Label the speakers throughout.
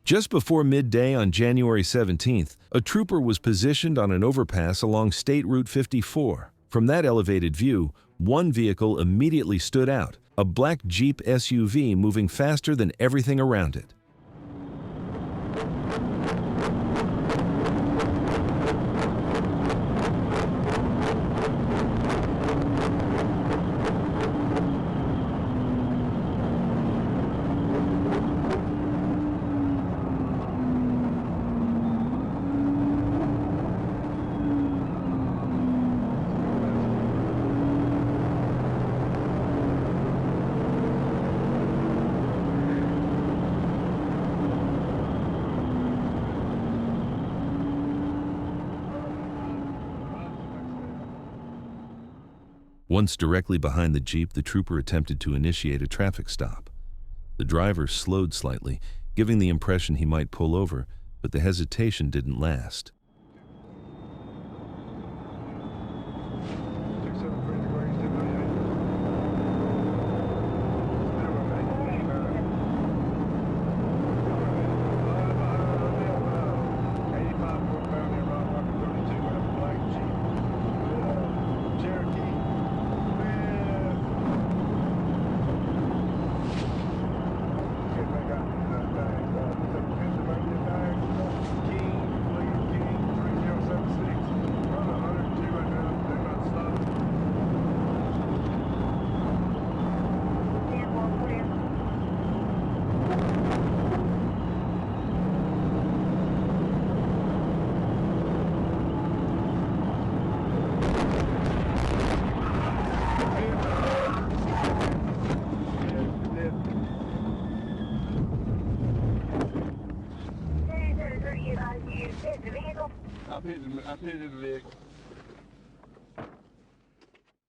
Speaker 1: Just before midday on January 17th, a trooper was positioned on an overpass along State Route 54. From that elevated view, one vehicle immediately stood out, a black Jeep SUV moving faster than everything around it. Once directly behind the Jeep, the trooper attempted to initiate a traffic stop. The driver slowed slightly, giving the impression he might pull over, but the hesitation didn't last.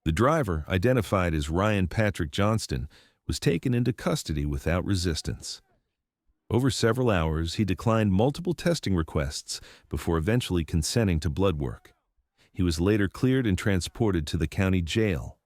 Speaker 1: The driver, identified as Ryan Patrick Johnston, was taken into custody without resistance. Over several hours, he declined multiple testing requests before eventually consenting to blood work. He was later cleared and transported to the county jail.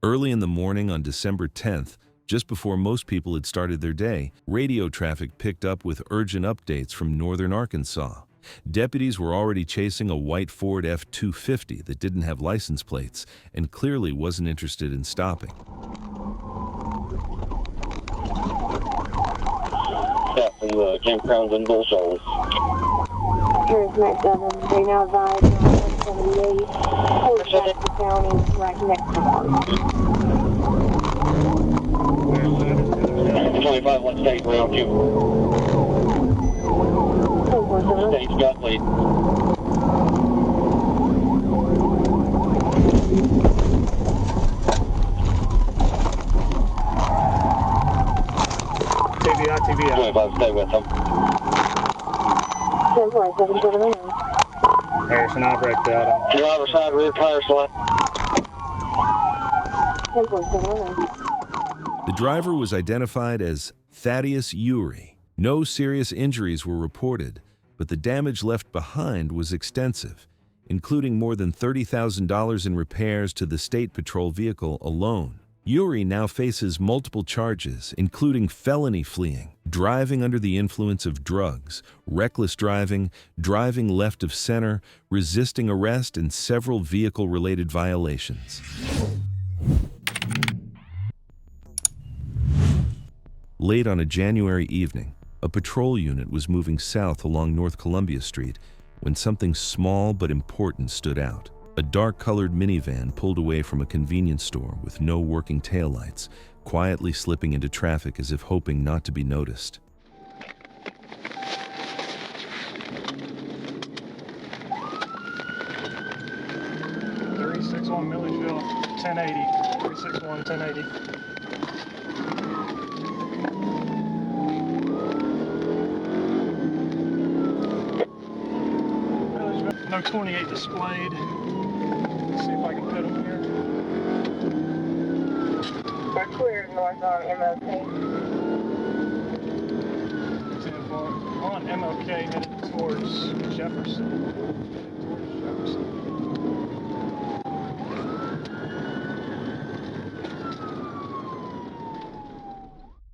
Speaker 1: Early in the morning on December 10th, just before most people had started their day, radio traffic picked up with urgent updates from northern Arkansas. Deputies were already chasing a white Ford F-250 that didn't have license plates and clearly wasn't interested in stopping.
Speaker 2: Yeah, from Campgrounds and Bull Shoals.
Speaker 3: Here's Met 7. They now advise on 178, Fort Jackson County, right next to Martin.
Speaker 2: 25 West State around you. State's got lead.
Speaker 4: TVI.
Speaker 2: 25, stay with them.
Speaker 3: 10.779.
Speaker 4: Harrison, I'll break that out.
Speaker 2: Driver side rear tire slide.
Speaker 3: 10.779.
Speaker 1: The driver was identified as Thaddeus Urey. No serious injuries were reported, but the damage left behind was extensive, including more than $30,000 in repairs to the State Patrol vehicle alone. Urey now faces multiple charges, including felony fleeing, driving under the influence of drugs, reckless driving, driving left of center, resisting arrest, and several vehicle-related violations. Late on a January evening, a patrol unit was moving south along North Columbia Street when something small but important stood out. A dark-colored minivan pulled away from a convenience store with no working taillights, quietly slipping into traffic as if hoping not to be noticed.
Speaker 4: 361 Milledgeville, 1080. 361, 1080. No 28 displayed. Let's see if I can put them here.
Speaker 3: We're clear north on MLK.
Speaker 4: 10-4. We're on MLK headed towards Jefferson.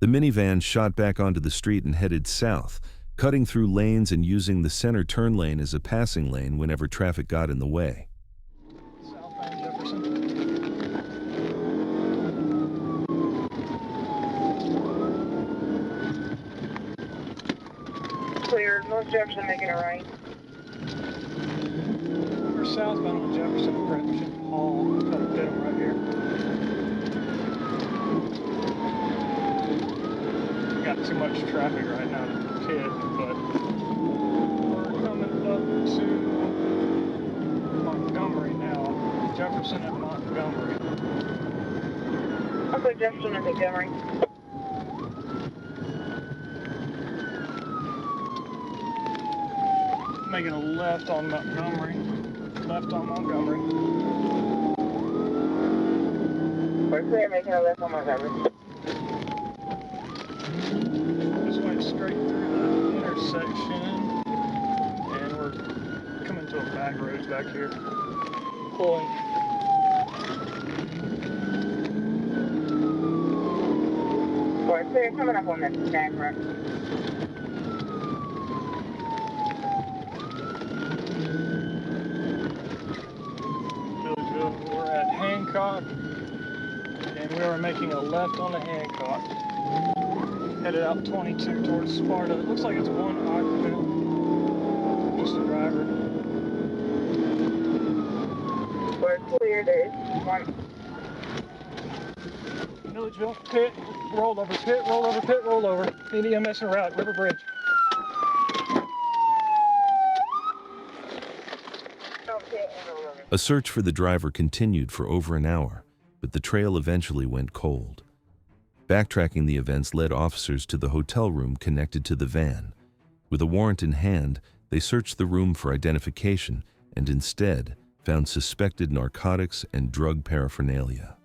Speaker 1: The minivan shot back onto the street and headed south, cutting through lanes and using the center turn lane as a passing lane whenever traffic got in the way.
Speaker 4: Southbound Jefferson.
Speaker 3: Clear, North Jefferson making a right.
Speaker 4: We're southbound on Jefferson and Preston Hall. Try to fit them right here. Got too much traffic right now to pit, but we're coming up to Montgomery now. Jefferson and Montgomery.
Speaker 3: I'll put Jefferson and Montgomery.
Speaker 4: Making a left on Montgomery. Left on Montgomery.
Speaker 3: We're clear, making a left on Montgomery.
Speaker 4: Just went straight through the intersection, and we're coming to a back road back here. Pulling.
Speaker 3: We're clear, coming up on this back road.
Speaker 4: We're at Hancock, and we are making a left on the Hancock. Headed out 22 towards Sparta. It looks like it's one occupant, just a driver.
Speaker 3: We're clear, there is one.
Speaker 4: Milledgeville, pit, rollover, pit, rollover, pit, rollover. Need EMS en route, River Bridge.
Speaker 1: A search for the driver continued for over an hour, but the trail eventually went cold. Backtracking the events led officers to the hotel room connected to the van. With a warrant in hand, they searched the room for identification and instead found suspected narcotics and drug paraphernalia.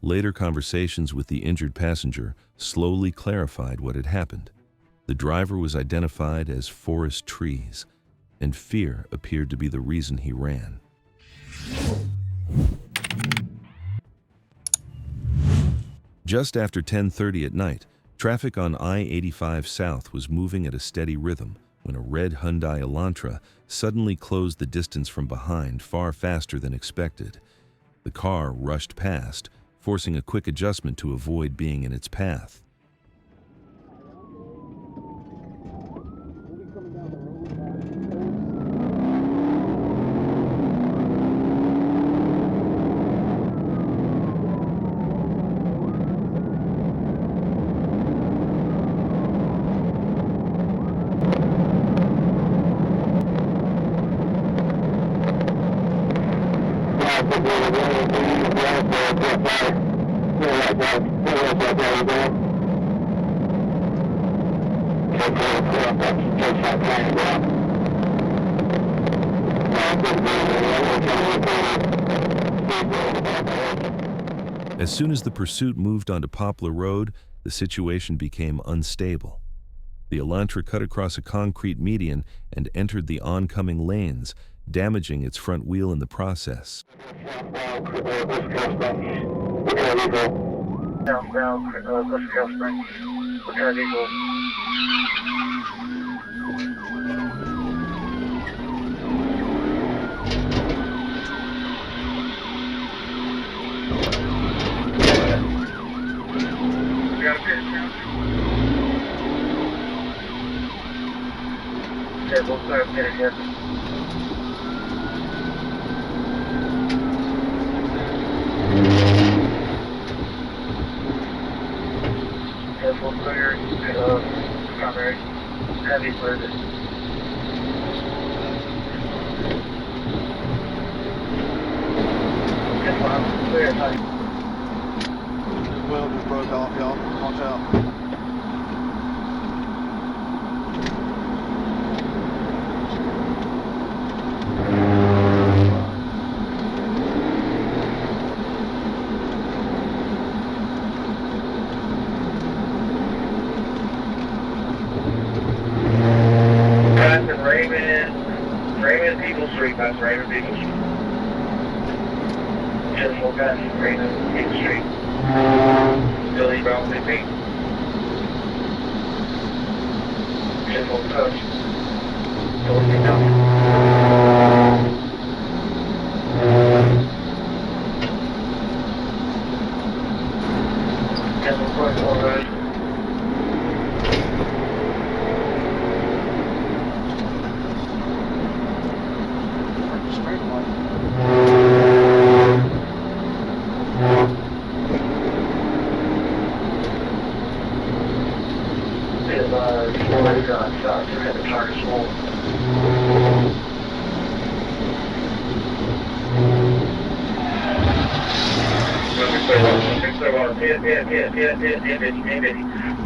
Speaker 1: Later conversations with the injured passenger slowly clarified what had happened. The driver was identified as Forest Trees, and fear appeared to be the reason he ran. Just after 10:30 at night, traffic on I-85 South was moving at a steady rhythm when a red Hyundai Elantra suddenly closed the distance from behind far faster than expected. The car rushed past, forcing a quick adjustment to avoid being in its path. As soon as the pursuit moved onto Poplar Road, the situation became unstable. The Elantra cut across a concrete median and entered the oncoming lanes, damaging its front wheel in the process.
Speaker 2: We'll start pitting here. Careful, clear, primary, heavy further. Clear, nice.
Speaker 5: This wheel just broke off, y'all. Watch out.
Speaker 2: Raymond Eagle Street, that's Raymond Eagle Street. Just look at Raymond Eagle Street. Still eastbound 15. vehicle approach. Towards you now. Yes, we're going to road.
Speaker 5: Straight line.
Speaker 2: Is somebody got to hit the target small.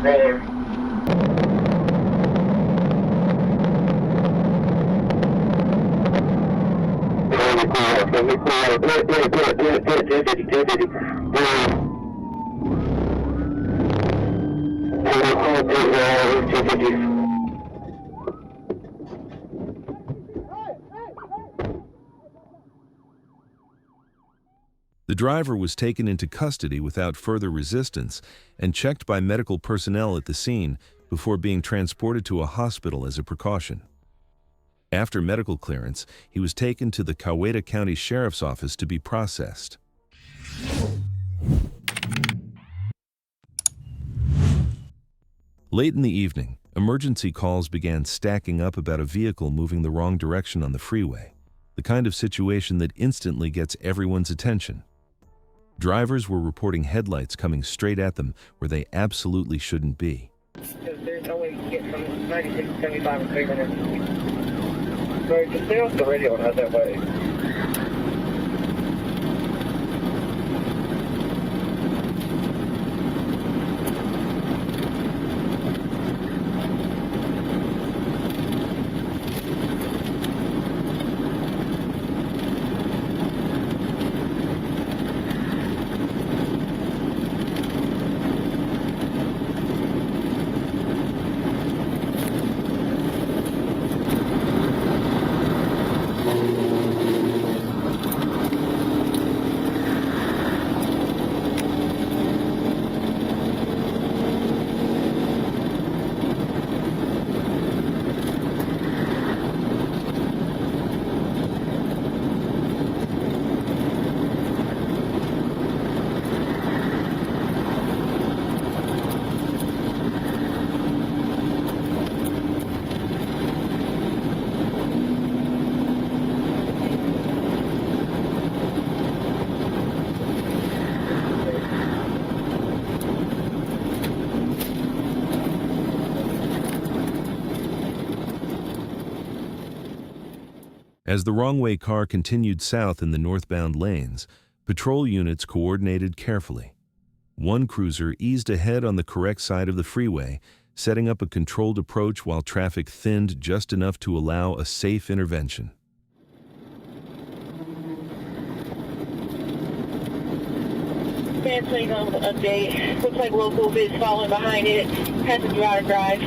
Speaker 2: Roller.
Speaker 1: The driver was taken into custody without further resistance and checked by medical personnel at the scene before being transported to a hospital as a precaution. After medical clearance, he was taken to the Coweta County Sheriff's Office to be processed. Late in the evening, emergency calls began stacking up about a vehicle moving the wrong direction on the freeway, the kind of situation that instantly gets everyone's attention. Drivers were reporting headlights coming straight at them where they absolutely shouldn't be.
Speaker 2: There's no way you can get from 96 to 75 in 3 minutes. Sorry, just stay off the radio and head that way.
Speaker 1: As the wrong-way car continued south in the northbound lanes, patrol units coordinated carefully. One cruiser eased ahead on the correct side of the freeway, setting up a controlled approach while traffic thinned just enough to allow a safe intervention.
Speaker 3: Translating on the update. Looks like local is following behind it. Passenger out of drive.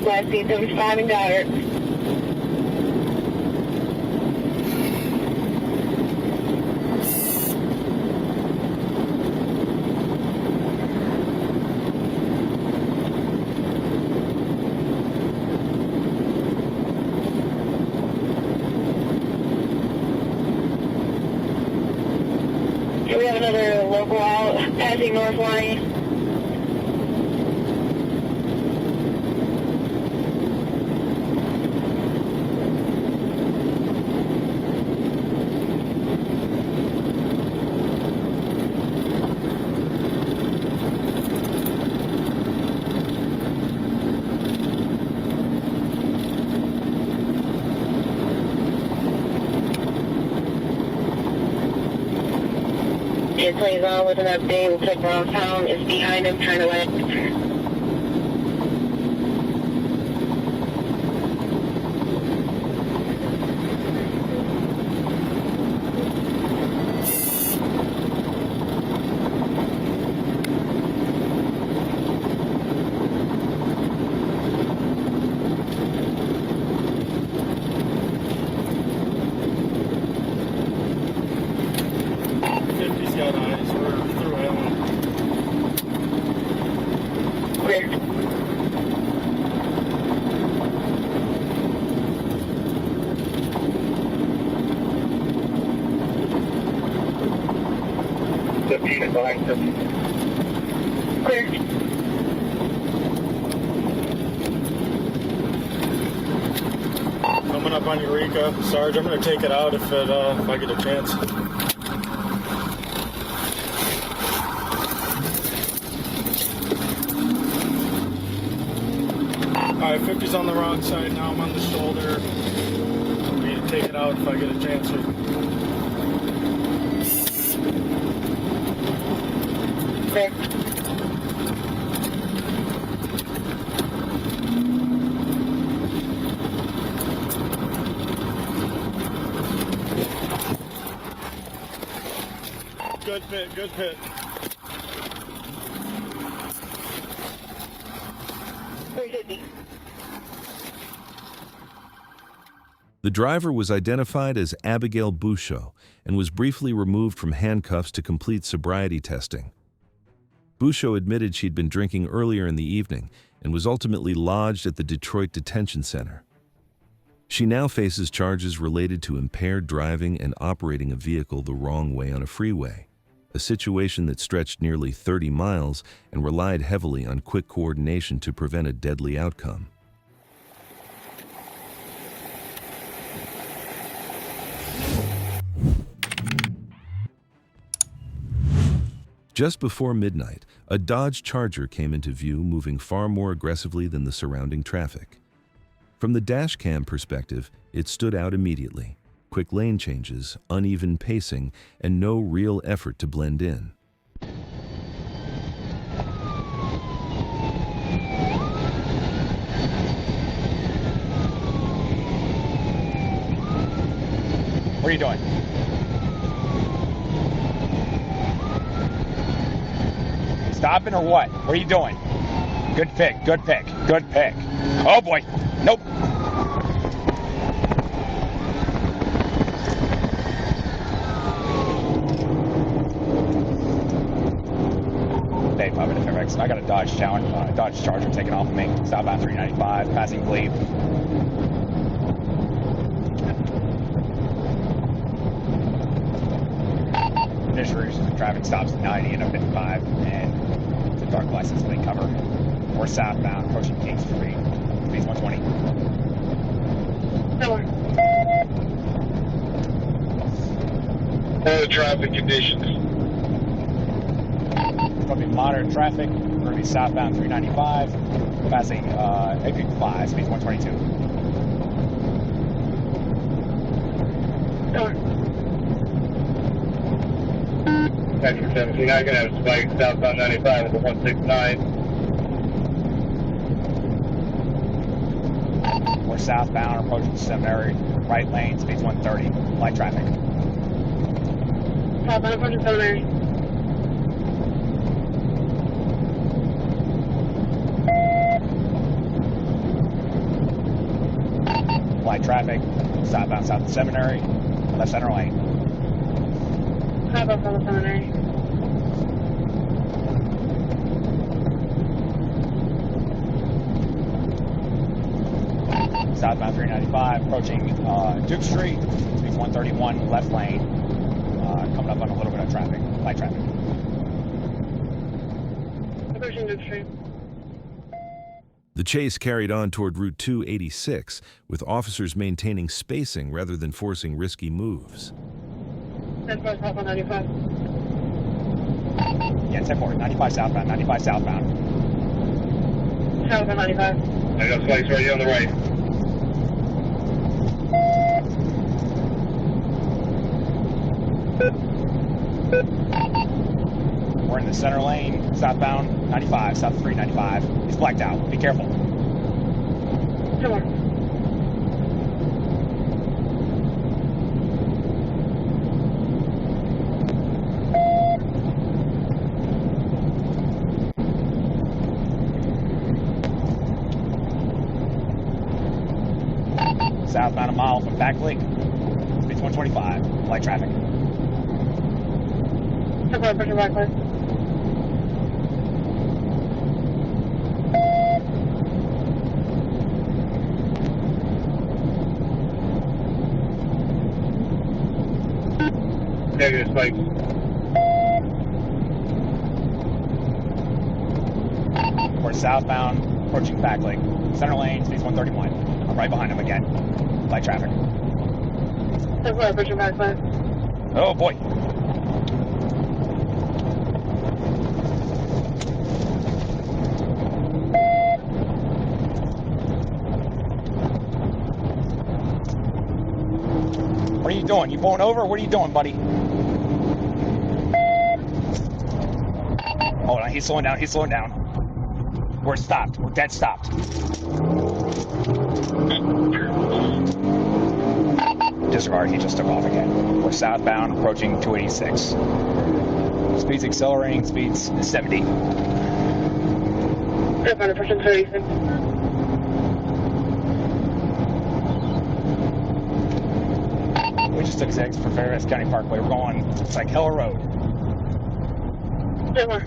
Speaker 3: Last 875 in Goddard. We have another local out passing North Line.
Speaker 2: 10 plays on with an update. Looks like Wrong Town is behind him, trying to left.
Speaker 3: Behind him.
Speaker 2: Clear.
Speaker 4: Coming up on Eureka, Sarge. I'm going to take it out if I get a chance. Alright, 50's on the wrong side now. I'm on the shoulder. I'm going to take it out if I get a chance here.
Speaker 2: Clear.
Speaker 4: Good pit, good pit.
Speaker 1: The driver was identified as Abigail Bouchot and was briefly removed from handcuffs to complete sobriety testing. Bouchot admitted she'd been drinking earlier in the evening and was ultimately lodged at the Detroit Detention Center. She now faces charges related to impaired driving and operating a vehicle the wrong way on a freeway, a situation that stretched nearly 30 miles and relied heavily on quick coordination to prevent a deadly outcome. Just before midnight, a Dodge Charger came into view, moving far more aggressively than the surrounding traffic. From the dash cam perspective, it stood out immediately. Quick lane changes, uneven pacing, and no real effort to blend in.
Speaker 6: What are you doing? Stopping or what? What are you doing? Good pick, good pick, good pick. Oh boy, nope. Hey, Puppet FX. I got a Dodge Charger taking off of me. Southbound 395, passing Glebe. Initial reason for traffic stops at 90 and up at 5, and the dark license plate cover. We're southbound, approaching King Street, speeds 120.
Speaker 3: What are the traffic conditions?
Speaker 6: It's going to be moderate traffic. We're going to be southbound 395, passing exit 5, speeds 122.
Speaker 3: Exit 17, I'm going to have a spike southbound 95 with a 169.
Speaker 6: We're southbound, approaching Seminary, right lane, speeds 130, light traffic.
Speaker 2: Southbound approaching Seminary.
Speaker 6: Light traffic, southbound south of Seminary, left center lane.
Speaker 2: Southbound from the Seminary.
Speaker 6: Southbound 395, approaching Duke Street, speeds 131, left lane, coming up on a little bit of traffic, light traffic.
Speaker 2: Approaching Duke Street.
Speaker 1: The chase carried on toward Route 286, with officers maintaining spacing rather than forcing risky moves.
Speaker 2: 10-4 southbound 95.
Speaker 6: Yeah, 10-4, 95 southbound, 95 southbound.
Speaker 2: Southbound 95.
Speaker 3: I got spikes right here on the right.
Speaker 6: center lane, southbound 95, south 395. He's blacked out. Be careful.
Speaker 3: Come on.
Speaker 6: Southbound a mile from Back Lake. Speeds 125. Light traffic.
Speaker 3: Come on, push your back lane.
Speaker 2: Negative spikes.
Speaker 6: We're southbound, approaching Back Lake. Center lane, speeds 131. I'm right behind him again. Light traffic.
Speaker 3: Come on, push your back lane.
Speaker 6: Oh boy. What are you doing? You pulling over? What are you doing, buddy? Hold on, he's slowing down. He's slowing down. We're stopped. We're dead stopped. Disregard, he just took off again. We're southbound, approaching 286. Speeds accelerating, speeds 70.
Speaker 3: Southbound, pushing 36.
Speaker 6: We just took 6 for Fairfax County Parkway. We're going, it's like Hella Road.
Speaker 3: Come on.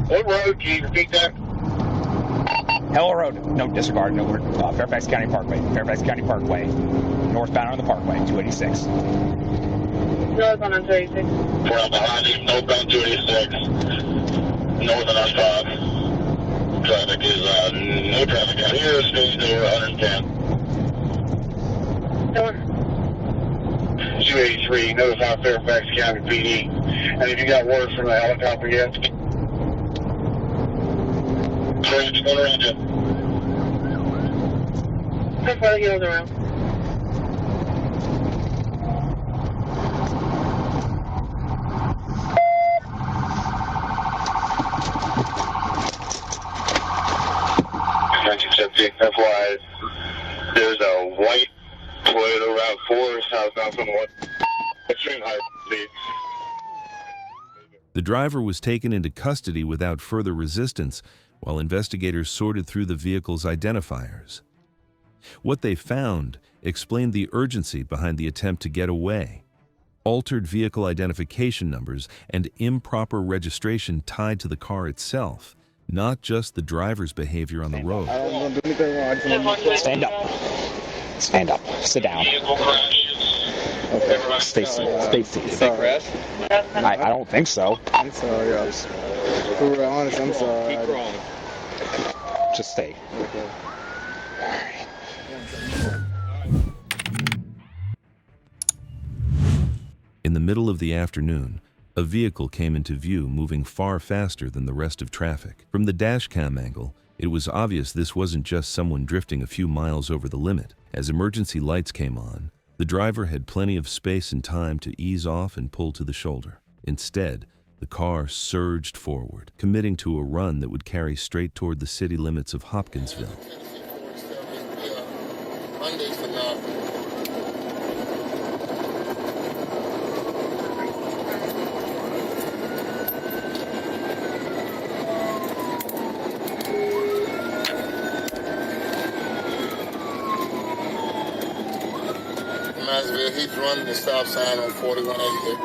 Speaker 2: What road? Can you repeat that?
Speaker 6: Hella Road. No, disregard. No, we're Fairfax County Parkway. Fairfax County Parkway. Northbound on the Parkway, 286.
Speaker 3: Northbound on 36.
Speaker 2: We're behind you, northbound 286. North on I-5. Traffic is, no traffic out here, speeds over 110.
Speaker 3: Come on.
Speaker 2: 283, notify Fairfax County PD. And if you got word from the helicopter yet? Range, go around you.
Speaker 3: How far the heels around?
Speaker 2: FYI, there's a white Toyota RAV4 southbound from what? Extreme high speed.
Speaker 1: The driver was taken into custody without further resistance while investigators sorted through the vehicle's identifiers. What they found explained the urgency behind the attempt to get away. Altered vehicle identification numbers and improper registration tied to the car itself, not just the driver's behavior on the road.
Speaker 6: Stand up. Stand up. Sit down. Okay. Stay seated. Stay seated. I don't think so.
Speaker 5: I'm sorry, guys. If we were honest, I'm sorry.
Speaker 6: Keep crawling. Just stay.
Speaker 5: Okay.
Speaker 6: All right.
Speaker 1: In the middle of the afternoon, a vehicle came into view moving far faster than the rest of traffic. From the dashcam angle, it was obvious this wasn't just someone drifting a few miles over the limit. As emergency lights came on, the driver had plenty of space and time to ease off and pull to the shoulder. Instead, the car surged forward, committing to a run that would carry straight toward the city limits of Hopkinsville.
Speaker 7: He's running the stop sign on 4180.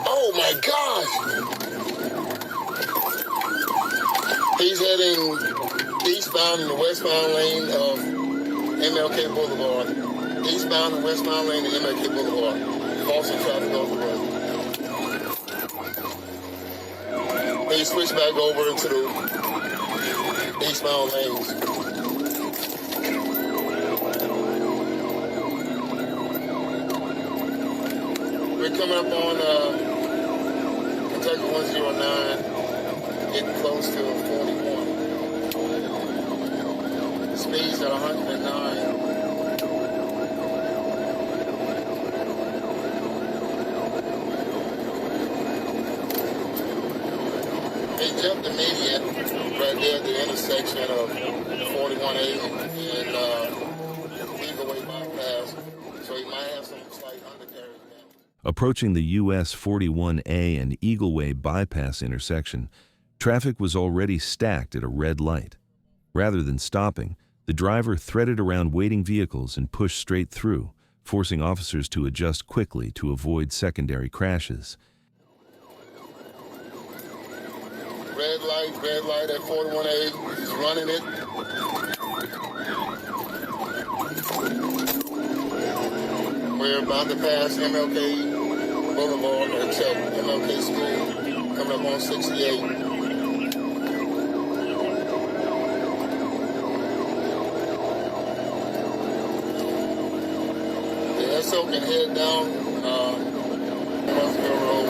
Speaker 7: Oh my gosh! He's heading eastbound in the westbound lane of MLK Boulevard. Eastbound and westbound lane of MLK Boulevard. Crossing traffic over the road. He switched back over into the eastbound lanes. We're coming up on Kentucky 109. getting close to 41. Speeds at 109. They jumped the median right there at the intersection of 41A and Eagleway bypass, so he might have some slight undercarriage now.
Speaker 1: Approaching the US 41A and Eagleway bypass intersection, traffic was already stacked at a red light. Rather than stopping, the driver threaded around waiting vehicles and pushed straight through, forcing officers to adjust quickly to avoid secondary crashes.
Speaker 7: Red light at 41A. He's running it. We're about to pass MLK Boulevard, or check MLK School, coming up on 68. The SO can head down Hopkinsville Road.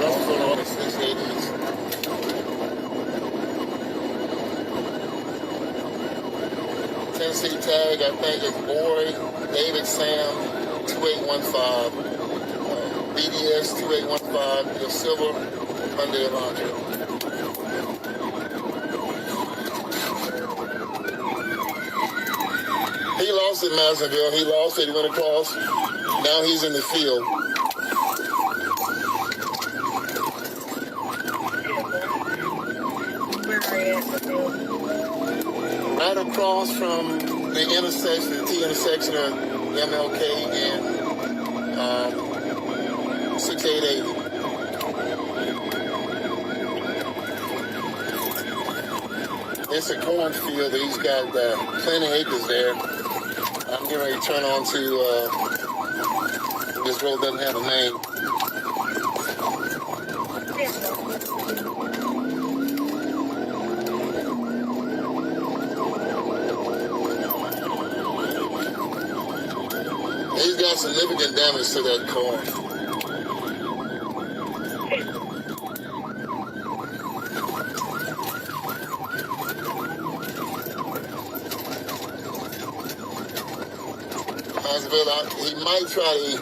Speaker 7: Russellville Road is 68 East. Tennessee tag, I think it's Boy, David Sam, 2815. BDS 2815, your silver Hyundai Elantra. He lost at Madisonville. He lost it. He went across. Now he's in the field. Right across from the intersection, the T intersection of MLK and 6880. It's a cornfield. He's got plenty of acres there. I'm getting ready to turn on to, this road doesn't have a name. He's got significant damage to that car. He might try to,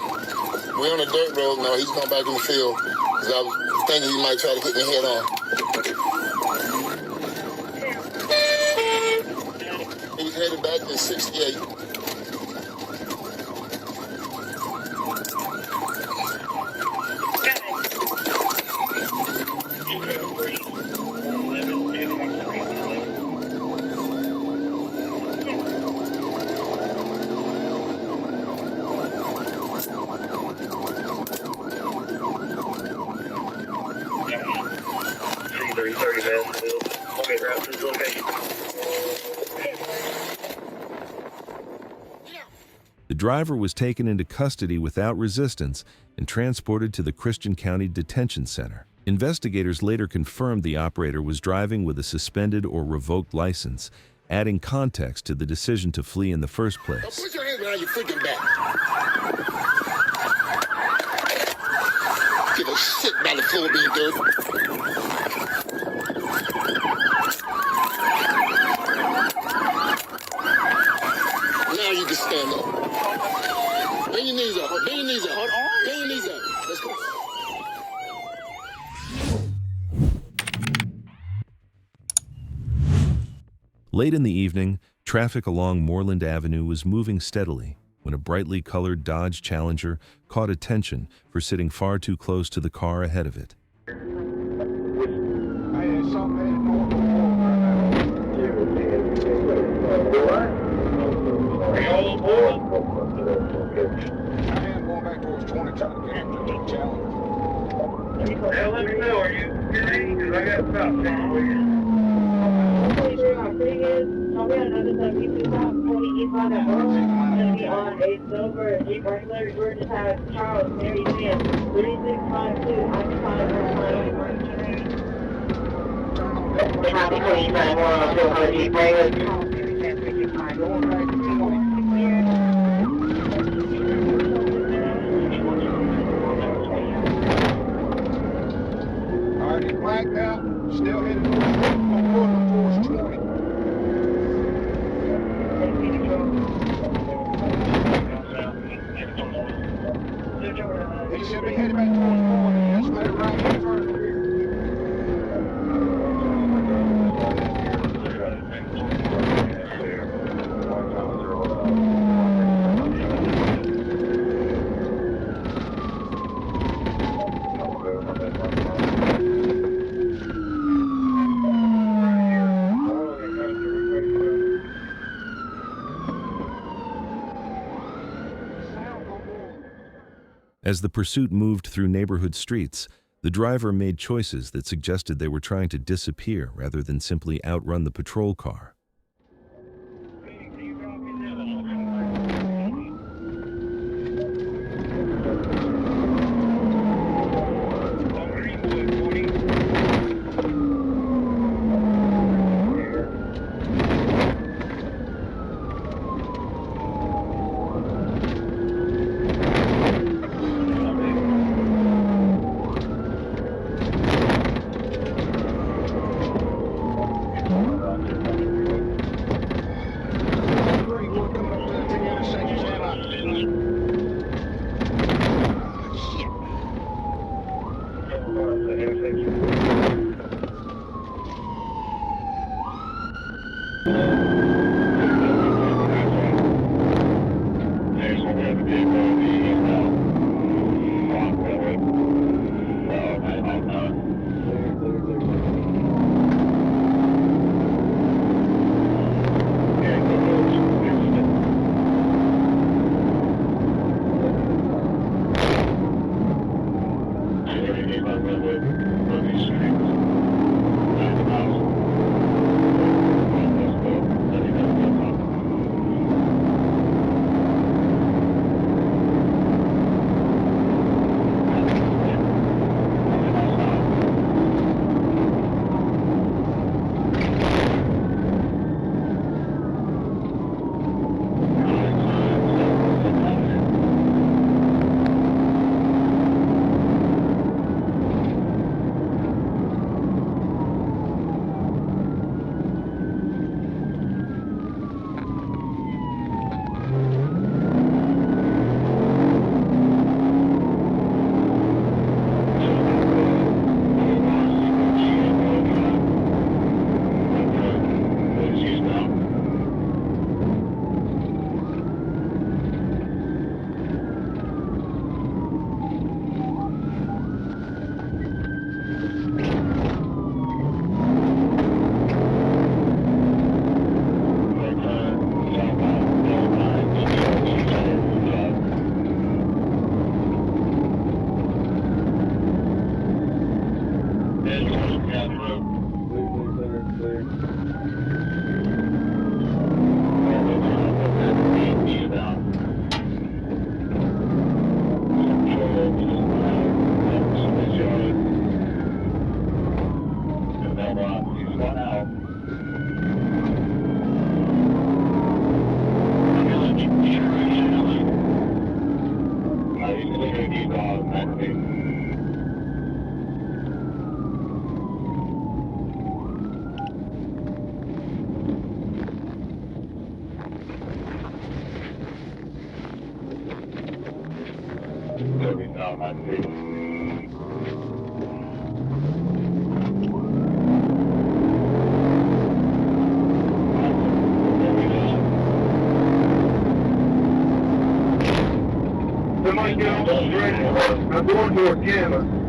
Speaker 7: we're on a dirt road now, he's going back in the field. Because I was thinking he might try to hit me head on. He's headed back to 68.
Speaker 1: The driver was taken into custody without resistance and transported to the Christian County Detention Center. Investigators later confirmed the operator was driving with a suspended or revoked license, adding context to the decision to flee in the first place.
Speaker 7: Don't put your hands behind your freaking back. Give a shit about the floor being dirty. Now you can stand up. Bring your knees up. Bring your knees up. Bring your knees up. Let's go.
Speaker 1: Late in the evening, traffic along Moreland Avenue was moving steadily when a brightly colored Dodge Challenger caught attention for sitting far too close to the car ahead of it.
Speaker 2: Are you all aboard?
Speaker 4: I am going back towards 20 trying to get after the Challenger.
Speaker 2: Well, let me know, are you okay? Because I got about 10 for you.
Speaker 3: Pretty sure how big it is. So we had another 72 top 40 eastbound at home. Going to be on a silver Jeep Wrangler. We're just had Charles, Mary Ann, 3652, occupied for Happy Queen, 911, silver Jeep Wrangler.
Speaker 4: Already blacked out, still hitting.
Speaker 1: As the pursuit moved through neighborhood streets, the driver made choices that suggested they were trying to disappear rather than simply outrun the patrol car.
Speaker 2: I'm going to a camera.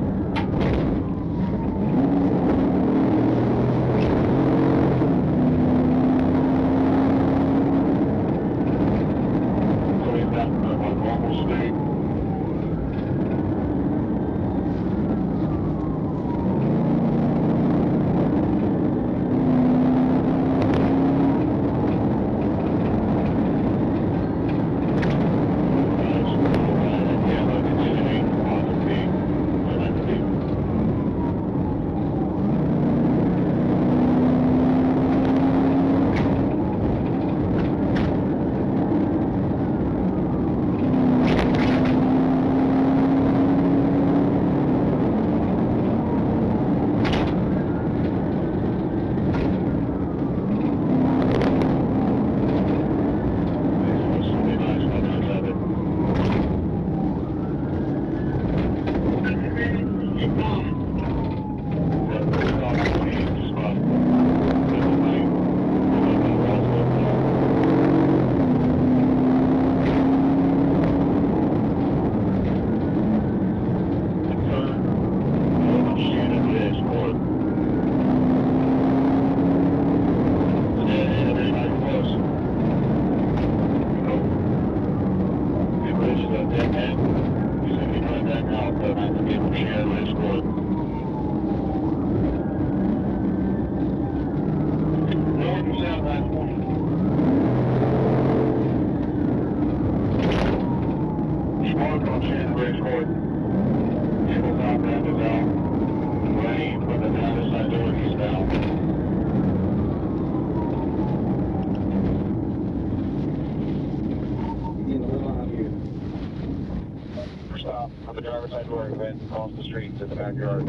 Speaker 2: On the driver's side door, went across the street to the backyard.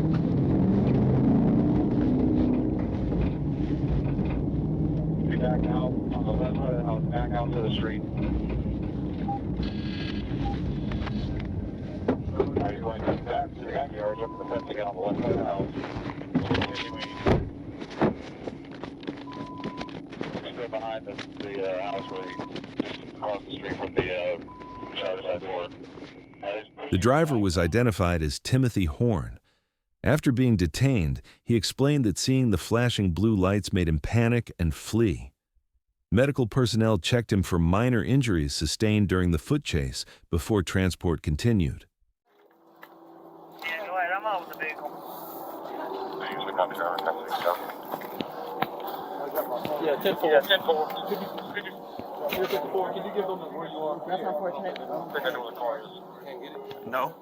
Speaker 2: Be back out on the left side of the house, back out to the street. Are you going back to the backyard, up the fence again on the left side of the house? Go behind the house where you cross the street from the driver's side door.
Speaker 1: The driver was identified as Timothy Horn. After being detained, he explained that seeing the flashing blue lights made him panic and flee. Medical personnel checked him for minor injuries sustained during the foot chase before transport continued.
Speaker 3: Yeah, go ahead. I'm out with the vehicle.
Speaker 2: Thanks for coming over.
Speaker 5: Yeah, 10-4.
Speaker 2: Yeah, 10-4.
Speaker 5: You're 54. Can you give them where you are?
Speaker 3: That's unfortunate.
Speaker 2: I think I know where the car is.
Speaker 5: Can't get it.
Speaker 6: No.